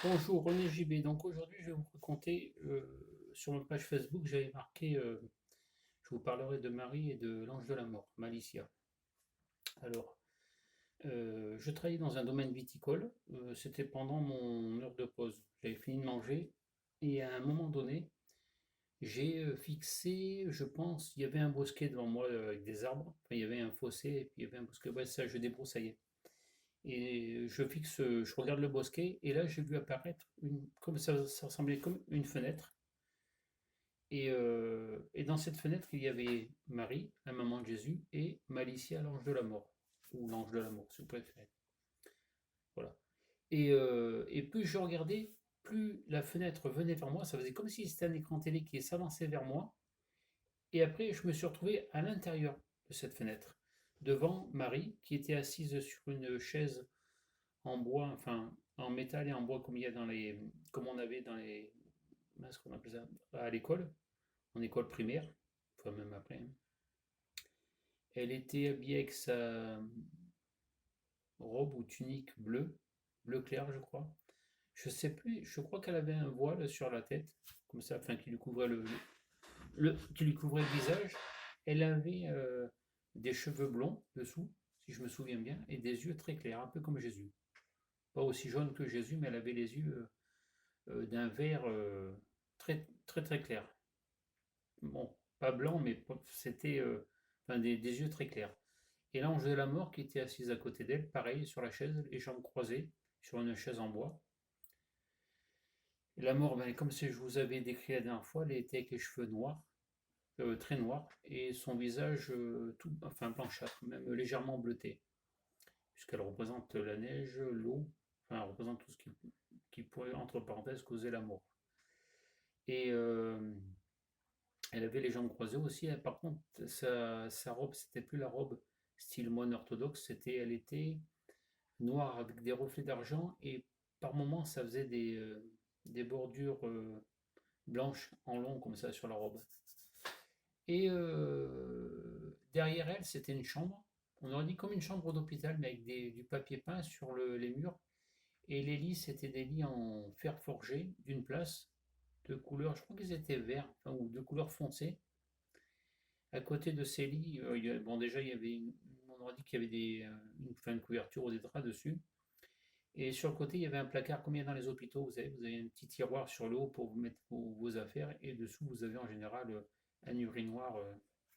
Bonjour René JB. Donc aujourd'hui, je vais vous raconter sur ma page Facebook, j'avais marqué je vous parlerai de Marie et de l'ange de la mort, Malicia. Alors, je travaillais dans un domaine viticole, c'était pendant mon heure de pause. J'avais fini de manger et à un moment donné, j'ai fixé, je pense, il y avait un bosquet devant moi avec des arbres, enfin, il y avait un fossé et puis il y avait un bosquet, ouais, ça je débroussaillais. Et je fixe, je regarde le bosquet, et là j'ai vu apparaître comme ça ressemblait comme une fenêtre. Et dans cette fenêtre, il y avait Marie, la maman de Jésus, et Malicia, l'ange de la mort, ou l'ange de l'amour, si vous préférez. Voilà. Et plus je regardais, plus la fenêtre venait vers moi. Ça faisait comme si c'était un écran télé qui s'avançait vers moi. Et après, je me suis retrouvé à l'intérieur de cette fenêtre, devant Marie, qui était assise sur une chaise en bois, enfin en métal et en bois comme il y a dans les, comme on avait dans les, ce qu'on appelle ça, à l'école, en école primaire, enfin même après, hein. Elle était habillée avec sa robe ou tunique bleue, bleu clair je crois. Je sais plus, je crois qu'elle avait un voile sur la tête, comme ça, enfin qui lui couvrait qui lui couvrait le visage. Elle avait des cheveux blonds dessous, si je me souviens bien, et des yeux très clairs, un peu comme Jésus. Pas aussi jaune que Jésus, mais elle avait les yeux d'un vert très très très clair. Bon, pas blanc, mais c'était enfin, des yeux très clairs. Et l'ange de la mort qui était assise à côté d'elle, pareil, sur la chaise, les jambes croisées, sur une chaise en bois. Et la mort, ben, comme je vous avais décrit la dernière fois, elle était avec les cheveux noirs, très noirs, et son visage tout, enfin blanchâtre, même légèrement bleuté, puisqu'elle représente la neige, l'eau, enfin elle représente tout ce qui pourrait, entre parenthèses, causer la mort. Et elle avait les jambes croisées aussi. Par contre, sa robe, c'était plus la robe style moine orthodoxe, elle était noire avec des reflets d'argent et par moments ça faisait des bordures blanches en long comme ça sur la robe. Et derrière elle, c'était une chambre. On aurait dit comme une chambre d'hôpital, mais avec du papier peint sur les murs. Et les lits, c'était des lits en fer forgé d'une place de couleur, je crois qu'ils étaient verts, enfin, ou de couleur foncée. À côté de ces lits, bon, déjà, on aurait dit qu'il y avait enfin, une couverture ou des draps dessus. Et sur le côté, il y avait un placard comme il y a dans les hôpitaux. Vous avez un petit tiroir sur le haut pour vous mettre vos affaires. Et dessous, vous avez en général un urinoir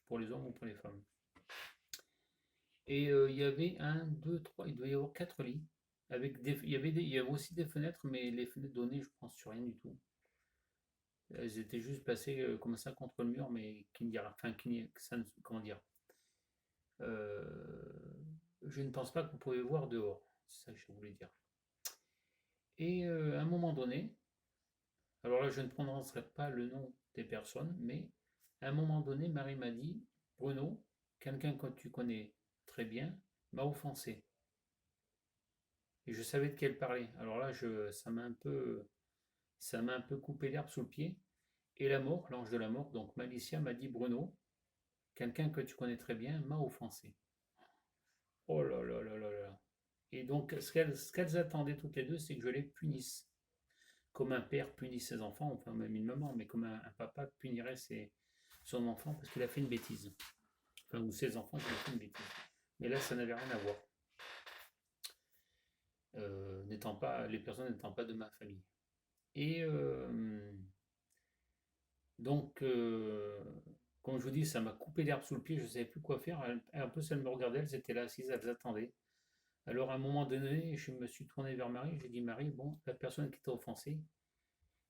pour les hommes ou pour les femmes. Et il y avait un, deux, trois, il doit y avoir quatre lits. Il y avait aussi des fenêtres, mais les fenêtres données, je pense, sur rien du tout. Elles étaient juste placées comme ça contre le mur, mais qui n'y a, enfin, ça comment dire, je ne pense pas que vous pouvez voir dehors. C'est ça que je voulais dire. Et à un moment donné, alors là, je ne prononcerai pas le nom des personnes, mais à un moment donné, Marie m'a dit, Bruno, quelqu'un que tu connais très bien, m'a offensé. Et je savais de qui elle parlait. Alors là, ça m'a un peu coupé l'herbe sous le pied. Et la mort, l'ange de la mort, donc Malicia m'a dit, Bruno, quelqu'un que tu connais très bien m'a offensé. Oh là là là là là. Et donc, ce qu'elles attendaient toutes les deux, c'est que je les punisse. Comme un père punit ses enfants, enfin même une maman, mais comme un papa punirait son enfant parce qu'il a fait une bêtise. Enfin, ou ses enfants qui ont fait une bêtise. Mais là, ça n'avait rien à voir, les personnes n'étant pas de ma famille. Et donc, comme je vous dis, ça m'a coupé l'herbe sous le pied, je ne savais plus quoi faire. Un peu, ça me regardait, elles étaient là assises, elles attendaient. Alors, à un moment donné, je me suis tourné vers Marie, j'ai dit, Marie, bon, la personne qui t'a offensé,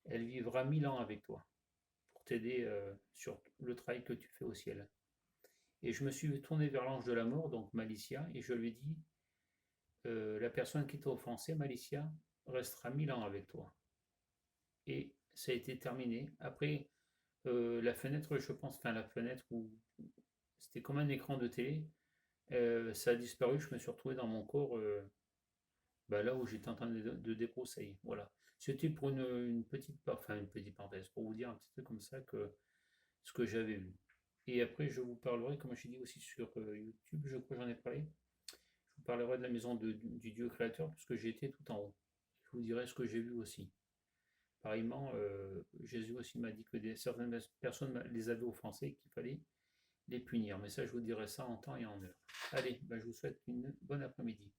elle vivra 1000 ans avec toi pour t'aider sur le travail que tu fais au ciel. Et je me suis tourné vers l'ange de la mort, donc Malicia, et je lui ai dit, la personne qui t'a offensé, Malicia, restera 1000 ans avec toi. Et ça a été terminé. Après, la fenêtre, je pense, enfin la fenêtre où c'était comme un écran de télé, ça a disparu, je me suis retrouvé dans mon corps, bah, là où j'étais en train de débroussailler. Voilà. C'était pour une petite parenthèse, pour vous dire un petit peu comme ça que ce que j'avais vu. Et après, je vous parlerai, comme je dit aussi sur YouTube, je crois que j'en ai parlé, je vous parlerai de la maison du Dieu créateur, puisque j'ai été tout en haut. vous dirai ce que j'ai vu aussi. Pareillement, Jésus aussi m'a dit que certaines personnes les avaient offensés, qu'il fallait les punir. Mais ça, je vous dirai ça en temps et en heure. Allez, ben, je vous souhaite une bonne après-midi.